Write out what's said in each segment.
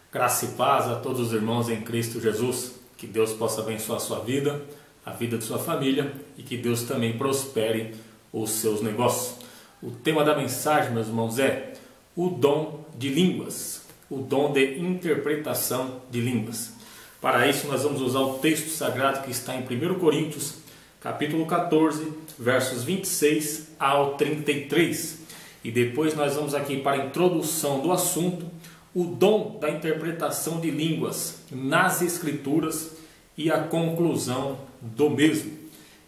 Graça e paz a todos os irmãos em Cristo Jesus. Que Deus possa abençoar a sua vida, a vida de sua família e que Deus também prospere os seus negócios. O tema da mensagem, meus irmãos, é o dom de línguas, o dom de interpretação de línguas. Para isso nós vamos usar o texto sagrado que está em 1 Coríntios, capítulo 14, versos 26 ao 33. E depois nós vamos aqui para a introdução do assunto, o dom da interpretação de línguas nas Escrituras e a conclusão do mesmo.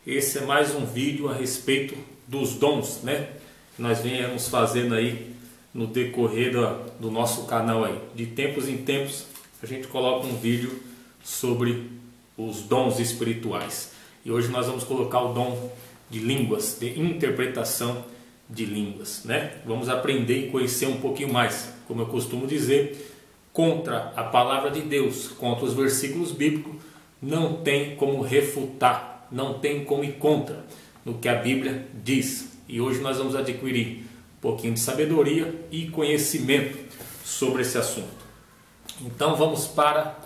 Esse é mais um vídeo a respeito dos dons, né? Que nós venhamos fazendo aí no decorrer do nosso canal aí. De tempos em tempos a gente coloca um vídeo sobre os dons espirituais. E hoje nós vamos colocar o dom de línguas, de interpretação de línguas, né? Vamos aprender e conhecer um pouquinho mais, como eu costumo dizer, contra a palavra de Deus, contra os versículos bíblicos, não tem como refutar, não tem como ir contra no que a Bíblia diz. E hoje nós vamos adquirir um pouquinho de sabedoria e conhecimento sobre esse assunto. Então vamos para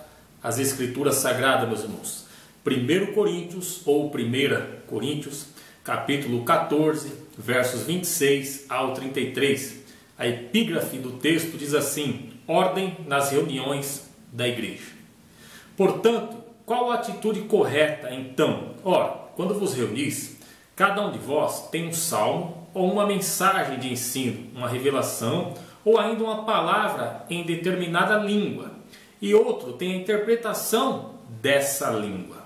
as Escrituras Sagradas, meus irmãos. 1 Coríntios, ou 1 Coríntios, capítulo 14, versos 26 ao 33. A epígrafe do texto diz assim: ordem nas reuniões da igreja. Portanto, qual a atitude correta então? Ora, quando vos reunis, cada um de vós tem um salmo ou uma mensagem de ensino, uma revelação ou ainda uma palavra em determinada língua, e outro tem a interpretação dessa língua.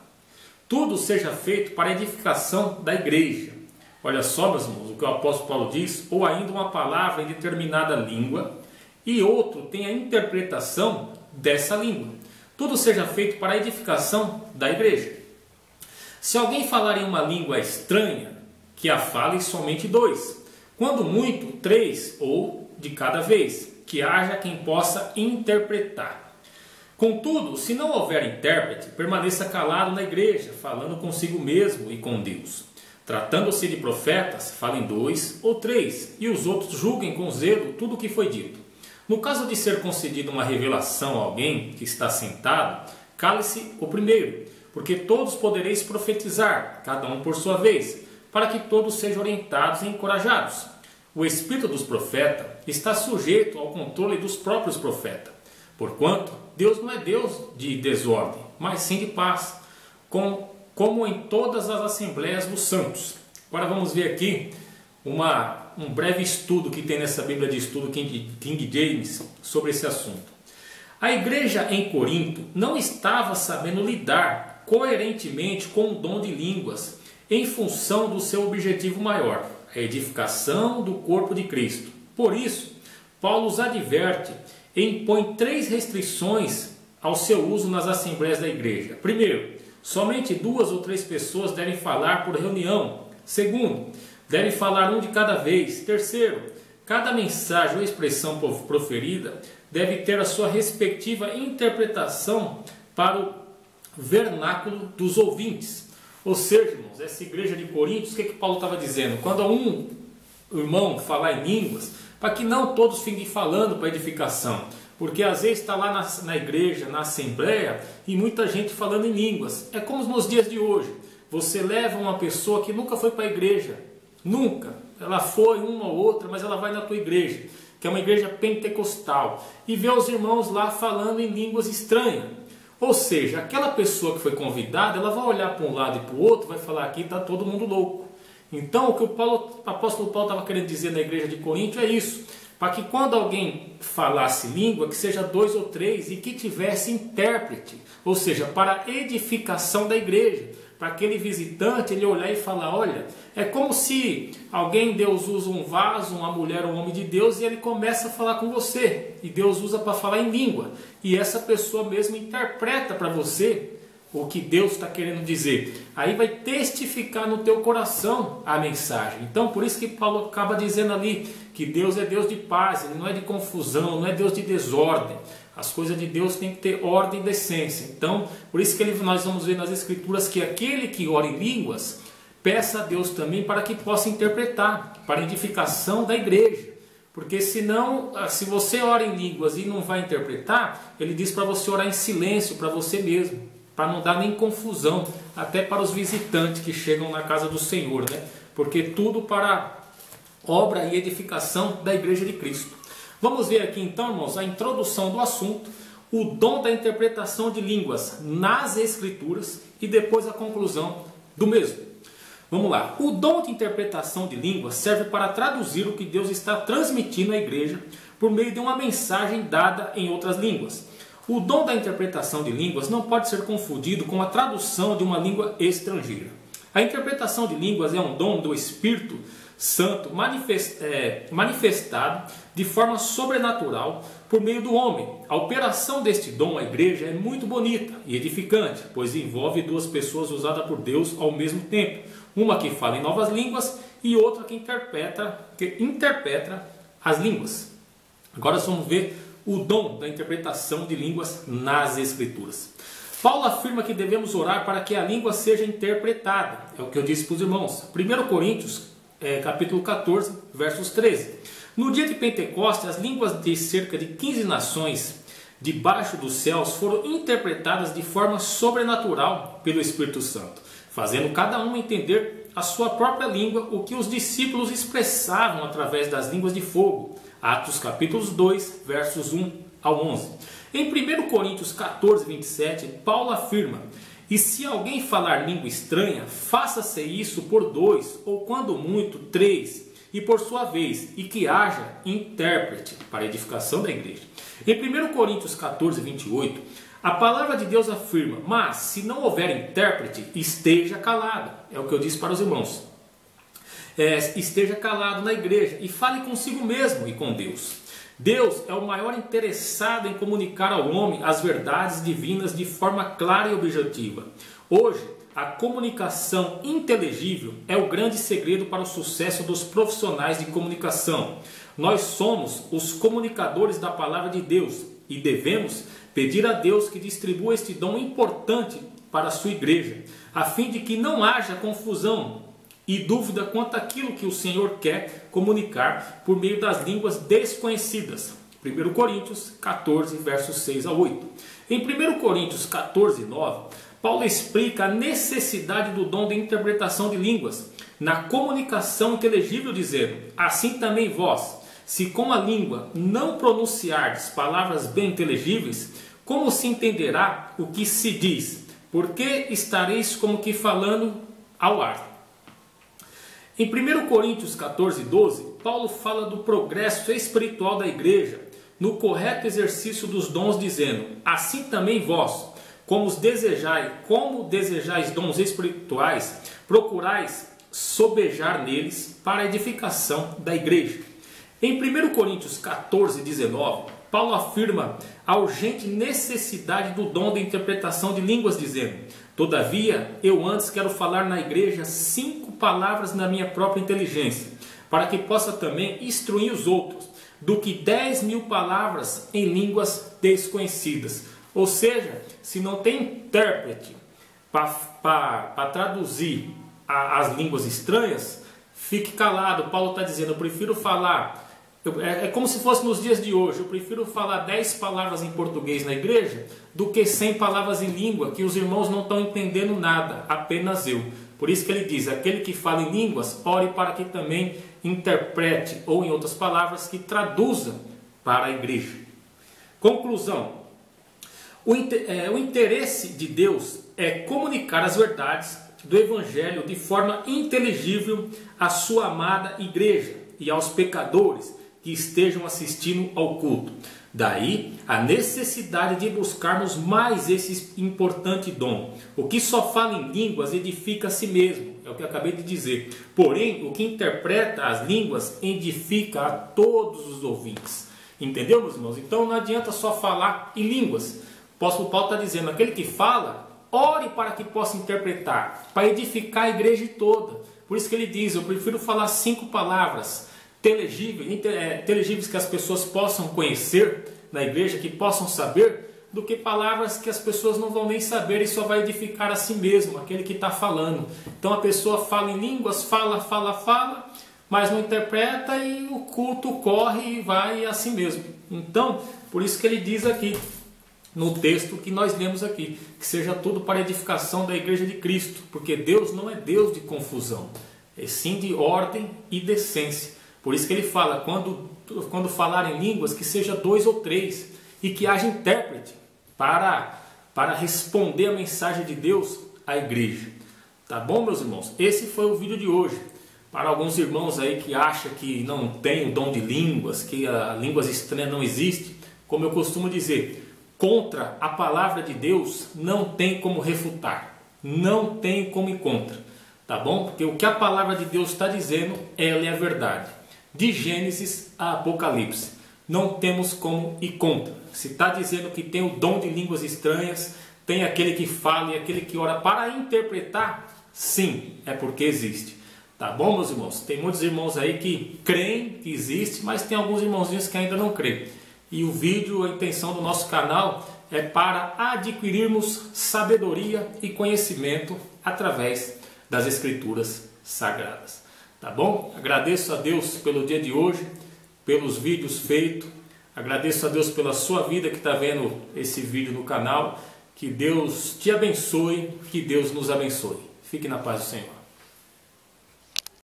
Tudo seja feito para a edificação da igreja. Olha só, meus irmãos, o que o apóstolo Paulo diz, ou ainda uma palavra em determinada língua, e outro tem a interpretação dessa língua. Tudo seja feito para a edificação da igreja. Se alguém falar em uma língua estranha, que a fale somente dois, quando muito, três, ou de cada vez, que haja quem possa interpretar. Contudo, se não houver intérprete, permaneça calado na igreja, falando consigo mesmo e com Deus. Tratando-se de profetas, falem dois ou três, e os outros julguem com zelo tudo o que foi dito. No caso de ser concedida uma revelação a alguém que está sentado, cale-se o primeiro, porque todos podereis profetizar, cada um por sua vez, para que todos sejam orientados e encorajados. O espírito dos profetas está sujeito ao controle dos próprios profetas, porquanto Deus não é Deus de desordem, mas sim de paz, como em todas as assembleias dos santos. Agora vamos ver aqui um breve estudo que tem nessa Bíblia de estudo King James sobre esse assunto. A igreja em Corinto não estava sabendo lidar coerentemente com o dom de línguas em função do seu objetivo maior, a edificação do corpo de Cristo. Por isso, Paulo os adverte e impõe 3 restrições ao seu uso nas assembleias da igreja. Primeiro, somente 2 ou 3 pessoas devem falar por reunião. Segundo, devem falar um de cada vez. Terceiro, cada mensagem ou expressão proferida deve ter a sua respectiva interpretação para o vernáculo dos ouvintes. Ou seja, irmãos, essa igreja de Coríntios, o que Paulo estava dizendo? Quando um irmão falar em línguas, para que não todos fiquem falando para edificação, porque às vezes está lá na igreja, na assembleia, e muita gente falando em línguas. É como nos dias de hoje, você leva uma pessoa que nunca foi para a igreja, nunca, ela foi uma ou outra, mas ela vai na tua igreja, que é uma igreja pentecostal, e vê os irmãos lá falando em línguas estranhas. Ou seja, aquela pessoa que foi convidada, ela vai olhar para um lado e para o outro, vai falar: aqui está todo mundo louco. Então, o que o apóstolo Paulo estava querendo dizer na igreja de Corinto é isso, para que quando alguém falasse língua, que seja 2 ou 3 e que tivesse intérprete, ou seja, para a edificação da igreja, para aquele visitante ele olhar e falar: olha, é como se alguém, Deus usa um vaso, uma mulher, um homem de Deus, e ele começa a falar com você, e Deus usa para falar em língua, e essa pessoa mesmo interpreta para você o que Deus está querendo dizer. Aí vai testificar no teu coração a mensagem. Então por isso que Paulo acaba dizendo ali que Deus é Deus de paz, Ele não é de confusão, não é Deus de desordem. As coisas de Deus têm que ter ordem e decência. Então por isso que nós vamos ver nas Escrituras que aquele que ora em línguas, peça a Deus também para que possa interpretar, para a edificação da igreja, Porque senão, se você ora em línguas e não vai interpretar, ele diz para você orar em silêncio para você mesmo, para não dar nem confusão, até para os visitantes que chegam na casa do Senhor, né? Porque tudo para obra e edificação da Igreja de Cristo. Vamos ver aqui então, irmãos, a introdução do assunto, o dom da interpretação de línguas nas Escrituras e depois a conclusão do mesmo. Vamos lá. O dom de interpretação de línguas serve para traduzir o que Deus está transmitindo à igreja por meio de uma mensagem dada em outras línguas. O dom da interpretação de línguas não pode ser confundido com a tradução de uma língua estrangeira. A interpretação de línguas é um dom do Espírito Santo manifestado de forma sobrenatural por meio do homem. A operação deste dom à igreja é muito bonita e edificante, pois envolve duas pessoas usadas por Deus ao mesmo tempo. Uma que fala em novas línguas e outra que interpreta as línguas. Agora vamos ver o dom da interpretação de línguas nas Escrituras. Paulo afirma que devemos orar para que a língua seja interpretada. É o que eu disse para os irmãos. 1 Coríntios, capítulo 14, versos 13. No dia de Pentecostes, as línguas de cerca de 15 nações debaixo dos céus foram interpretadas de forma sobrenatural pelo Espírito Santo, fazendo cada um entender a sua própria língua, o que os discípulos expressavam através das línguas de fogo. Atos capítulos 2, versos 1 ao 11. Em 1 Coríntios 14, 27, Paulo afirma: e se alguém falar língua estranha, faça-se isso por 2, ou quando muito, 3, e por sua vez, e que haja intérprete, para a edificação da igreja. Em 1 Coríntios 14, 28, a palavra de Deus afirma: mas se não houver intérprete, esteja calado. É o que eu disse para os irmãos. Esteja calado na igreja e fale consigo mesmo e com Deus. Deus é o maior interessado em comunicar ao homem as verdades divinas de forma clara e objetiva. Hoje, a comunicação inteligível é o grande segredo para o sucesso dos profissionais de comunicação. Nós somos os comunicadores da palavra de Deus e devemos pedir a Deus que distribua este dom importante para a sua igreja, a fim de que não haja confusão e dúvida quanto àquilo que o Senhor quer comunicar por meio das línguas desconhecidas. 1 Coríntios 14, versos 6 a 8. Em 1 Coríntios 14, 9, Paulo explica a necessidade do dom de interpretação de línguas na comunicação inteligível, dizendo: assim também vós, se com a língua não pronunciardes palavras bem inteligíveis, como se entenderá o que se diz? Porque estareis como que falando ao ar. Em 1 Coríntios 14, 12, Paulo fala do progresso espiritual da igreja no correto exercício dos dons, dizendo: assim também vós, como desejais dons espirituais, procurais sobejar neles para a edificação da igreja. Em 1 Coríntios 14, 19, Paulo afirma a urgente necessidade do dom de interpretação de línguas, dizendo: todavia, eu antes quero falar na igreja 5 palavras na minha própria inteligência, para que possa também instruir os outros, do que 10.000 palavras em línguas desconhecidas. Ou seja, se não tem intérprete para traduzir as línguas estranhas, fique calado. Paulo está dizendo: eu prefiro falar... É como se fosse nos dias de hoje. Eu prefiro falar 10 palavras em português na igreja do que 100 palavras em língua, que os irmãos não estão entendendo nada, apenas eu. Por isso que ele diz: aquele que fala em línguas, ore para que também interprete, ou em outras palavras, que traduza para a igreja. Conclusão: o interesse de Deus é comunicar as verdades do Evangelho de forma inteligível à sua amada igreja e aos pecadores que estejam assistindo ao culto. Daí a necessidade de buscarmos mais esse importante dom. O que só fala em línguas edifica a si mesmo, é o que eu acabei de dizer. Porém, o que interpreta as línguas edifica a todos os ouvintes. Entendeu, meus irmãos? Então não adianta só falar em línguas. O apóstolo Paulo está dizendo: aquele que fala, ore para que possa interpretar, para edificar a igreja toda. Por isso que ele diz: eu prefiro falar 5 palavras inteligíveis que as pessoas possam conhecer na igreja, que possam saber, do que palavras que as pessoas não vão nem saber e só vai edificar a si mesmo, aquele que está falando. Então a pessoa fala em línguas, fala, mas não interpreta e o culto corre e vai assim mesmo. Então, por isso que ele diz aqui, no texto que nós lemos aqui, que seja tudo para a edificação da igreja de Cristo, porque Deus não é Deus de confusão, é sim de ordem e decência. Por isso que ele fala, quando falar em línguas, que seja 2 ou 3, e que haja intérprete para responder a mensagem de Deus à igreja. Tá bom, meus irmãos? Esse foi o vídeo de hoje. Para alguns irmãos aí que acham que não tem o dom de línguas, que a línguas estranhas não existe, como eu costumo dizer, contra a palavra de Deus não tem como refutar, não tem como ir contra, tá bom? Porque o que a palavra de Deus está dizendo, ela é a verdade. De Gênesis a Apocalipse, não temos como ir contra. Se está dizendo que tem o dom de línguas estranhas, tem aquele que fala e aquele que ora para interpretar, sim, é porque existe. Tá bom, meus irmãos? Tem muitos irmãos aí que creem que existe, mas tem alguns irmãozinhos que ainda não creem. E o vídeo, a intenção do nosso canal é para adquirirmos sabedoria e conhecimento através das Escrituras Sagradas. Tá bom? Agradeço a Deus pelo dia de hoje, pelos vídeos feitos. Agradeço a Deus pela sua vida que está vendo esse vídeo no canal. Que Deus te abençoe, que Deus nos abençoe. Fique na paz do Senhor.